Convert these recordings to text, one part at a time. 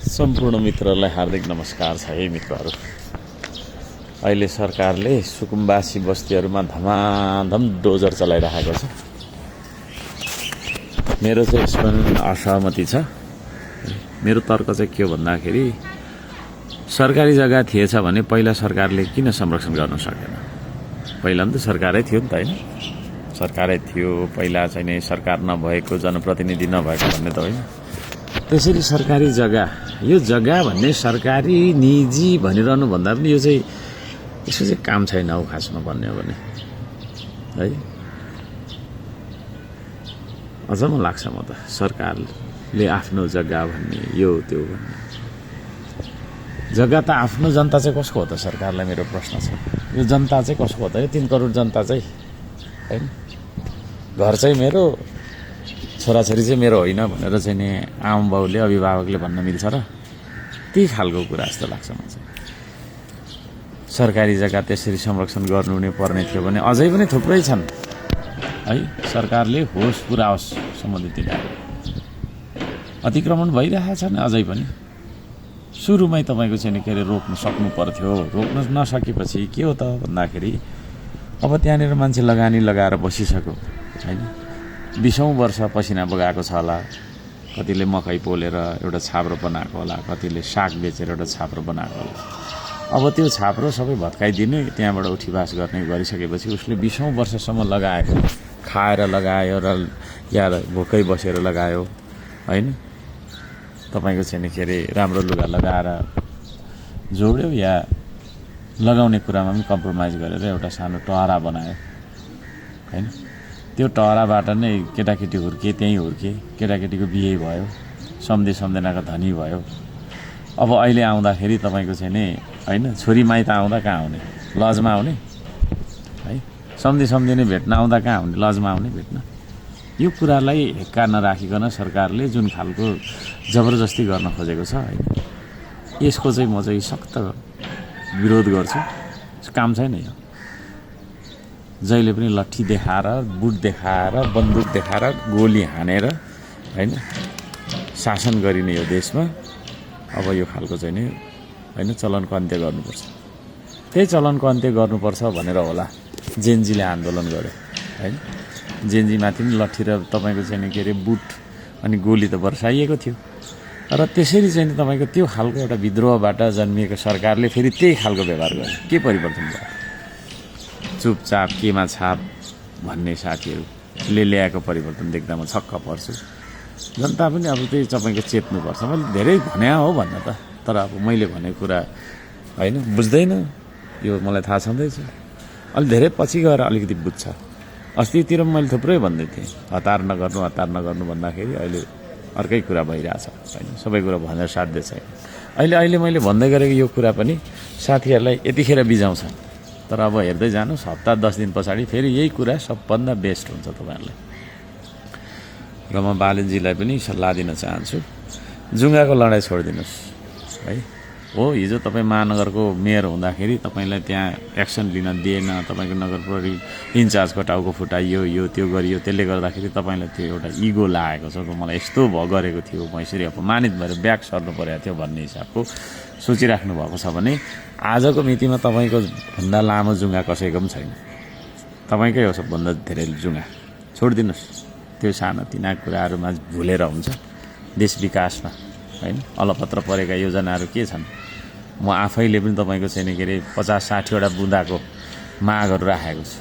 सम्पूर्ण मित्रहरूलाई हार्दिक नमस्कार छ है मित्रहरू। अहिले सरकारले सुकुम्बासी बस्तीहरूमा धमाधम डोजर चलाइरहेको छ। मेरो चाहिँ यसमा असहमति छ। मेरो तर्क चाहिँ के हो भन्दाखेरि सरकारी जग्गा थिएछ भने पहिला सरकारले किन संरक्षण गर्न सकेन? पहिला पनि त सरकारै थियो नि त, होइन? सरकारै थियो पहिला चाहिँ नै सरकार नभएको जनप्रतिनिधि नभएको भन्ने त होइन। त्यसरी सरकारी जग्गा, यो जग्गा भन्ने सरकारी निजी भनिरहनु भन्दा पनि यो चाहिँ यसको चाहिँ काम छैन हौ खासमा भन्ने हो भने, है? अझ म लाग्छ म त सरकारले आफ्नो जग्गा भन्ने यो त्यो भन्ने। जग्गा त आफ्नो जनता चाहिँ कसको हो त? सरकारलाई मेरो प्रश्न छ। यो जनता चाहिँ कसको हो त? यो 3 करोड जनता चाहिँ, होइन? घर चाहिँ मेरो, छोराछोरी चाहिँ मेरो होइन भनेर चाहिँ नि आमा बाउले अभिभावकले भन्न मिल्छ र? त्यही खालको कुरा जस्तो लाग्छ म चाहिँ। सरकारी जग्गा त्यसरी संरक्षण गर्नु नै पर्ने थियो भने अझै पनि थुप्रै छन्, है? सरकारले होस पुऱ्याओस् सम्बन्धित अतिक्रमण भइरहेछन् अझै पनि। सुरुमै तपाईँको चाहिँ के अरे रोक्न सक्नु पर्थ्यो। रोक्न नसकेपछि के हो त भन्दाखेरि अब त्यहाँनिर मान्छे लगानी लगाएर बसिसक्यो, होइन? 20औं वर्ष पसिना बगाएको छ होला। कतिले मकै पोलेर एउटा छाप्रो बनाएको होला, कतिले साग बेचेर एउटा छाप्रो बनाएको होला। अब त्यो छाप्रो सबै भत्काइदिने, त्यहाँबाट उठीवास गर्ने गरिसकेपछि उसले 20औं वर्षसम्म लगाएको, खाएर लगायो र या भोकै बसेर लगायो, होइन? तपाईँको चाहिँ के अरे राम्रो लुगा लगाएर जोड्यो या लगाउने कुरामा पनि कम्प्रोमाइज गरेर एउटा सानो टहरा बनायो, होइन? त्यो टहराबाट नै केटाकेटी हुर्के, त्यहीँ हुर्के, केटाकेटीको बिहे भयो, सम्झेनाको धनी भयो। अब अहिले आउँदाखेरि तपाईँको चाहिँ नि, होइन, छोरी माइत आउँदा कहाँ आउने? लजमा आउने, है? सम्झे नै भेट्न आउँदा कहाँ आउने? लजमा आउने भेट्न। यो कुरालाई हेक्का नराखिकन सरकारले जुन खालको जबरजस्ती गर्न खोजेको छ, होइन, यसको चाहिँ म चाहिँ सख्त विरोध गर्छु। काम छैन यो। जहिले पनि लट्ठी देखाएर, बुट देखाएर, बन्दुक देखाएर, गोली हानेर, होइन, शासन गरिने यो देशमा अब यो खालको चाहिँ नि, होइन, चलनको अन्त्य गर्नुपर्छ। त्यही चलनको अन्त्य गर्नुपर्छ भनेर होला जेनजीले आन्दोलन गर्यो, होइन? जेनजीमाथि पनि लट्ठी र तपाईँको चाहिँ नि के अरे बुट अनि गोली त बर्साइएको थियो। र त्यसरी चाहिँ तपाईँको त्यो खालको एउटा विद्रोहबाट जन्मिएको सरकारले फेरि त्यही खालको व्यवहार गर्यो। के परिवर्तन भयो? चुपचाप केमा छाप भन्ने साथीहरूले ल्याएको परिवर्तन देख्दा म छक्क पर्छु। जनता पनि अब त्यही तपाईँको चेत्नुपर्छ। मैले धेरै भने हो भन्न त, तर अब मैले भनेको कुरा, होइन, बुझ्दैन, यो मलाई थाहा छँदैछ। अलि धेरै पछि गएर अलिकति बुझ्छ। अस्तितिर मैले थुप्रै भन्दै थिएँ, हतार नगर्नु भन्दाखेरि अहिले अर्कै कुरा भइरहेछ, होइन? सबै कुरा भनेर साध्य छैन। अहिले मैले भन्दै गरेको यो कुरा पनि साथीहरूलाई यतिखेर बिजाउँछ। तर अब हेर्दै जानुहोस्, हप्ता 10 दिन पछाडि फेरि यही कुरा सबभन्दा बेस्ट हुन्छ तपाईँहरूलाई। र म बालनजीलाई पनि सल्लाह दिन चाहन्छु, जुङ्गाको लडाइँ छोडिदिनुहोस्, है? हो, हिजो तपाईँ महानगरको मेयर हुँदाखेरि तपाईँलाई त्यहाँ एक्सन लिन दिएन, तपाईँको नगर प्रहरी इन्चार्जको टाउको फुटाइयो, यो त्यो गरियो। त्यसले गर्दाखेरि तपाईँलाई त्यो एउटा इगो लागेको छ, मलाई यस्तो गरेको थियो, म यसरी अपमानित भएर ब्याक सर्नु परेको थियो भन्ने हिसाबको सोचिराख्नु भएको छ भने आजको मितिमा तपाईँको भन्दा लामो जुङ्गा कसैको पनि छैन। तपाईँकै हो सबभन्दा धेरै जुङ्गा। छोडिदिनुहोस् त्यो सानोतिना कुराहरूमा भुलेर हुन्छ देश विकासमा, होइन? अलपत्र परेका योजनाहरू के छन्? म आफैले पनि तपाईँको चाहिँ के अरे 50-60वटा बुँदाको मागहरू राखेको छु।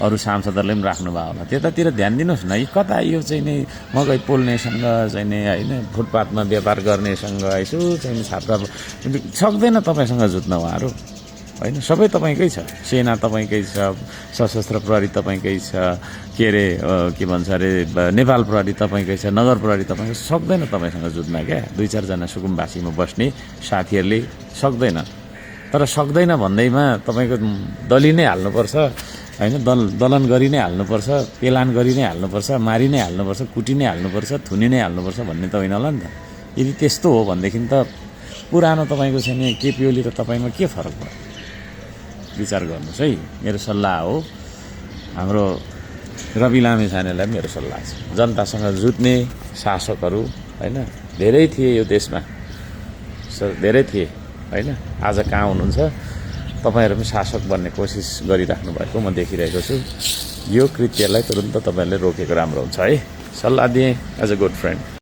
अरू सांसदहरूले पनि राख्नुभयो होला। त्यतातिर ध्यान दिनुहोस् न। कता यो चाहिँ नि मकै पोल्नेसँग चाहिँ नि, होइन, फुटपाथमा व्यापार गर्नेसँग यसो चाहिँ छाप्रा सक्दैन तपाईँसँग जुत्न उहाँहरू, होइन? सबै तपाईँकै छ। सेना तपाईँकै छ, सशस्त्र प्रहरी तपाईँकै छ, के अरे के भन्छ अरे नेपाल प्रहरी तपाईँकै छ, नगर प्रहरी तपाईँको सक्दैन तपाईँसँग जुत्न क्या। 2-4 जना सुकुम्बासीमा बस्ने साथीहरूले सक्दैन। तर सक्दैन भन्दैमा तपाईँको दली नै हाल्नुपर्छ, होइन? दलन गरि नै हाल्नुपर्छ, पेलान गरि नै हाल्नुपर्छ, मारि नै हाल्नुपर्छ, कुटी नै हाल्नुपर्छ, थुनि नै हाल्नुपर्छ भन्ने त होइन होला नि त। यदि त्यस्तो हो भनेदेखि त पुरानो तपाईँको चाहिँ केपी ओली र तपाईँमा के फरक भयो? विचार गर्नुहोस् है। मेरो सल्लाह हो। हाम्रो रवि लामिछानेलाई मेरो सल्लाह छ, जनतासँग जुट्ने शासकहरू, होइन, धेरै थिए यो देशमा। धेरै थिए होइन। आज कहाँ हुनुहुन्छ? तपाईँहरू पनि शासक बन्ने कोसिस गरिराख्नु भएको म देखिरहेको छु। यो कृत्यलाई तुरुन्त तपाईँहरूले रोकेको राम्रो हुन्छ है। सल्लाह दिएँ एज अ गुड फ्रेन्ड।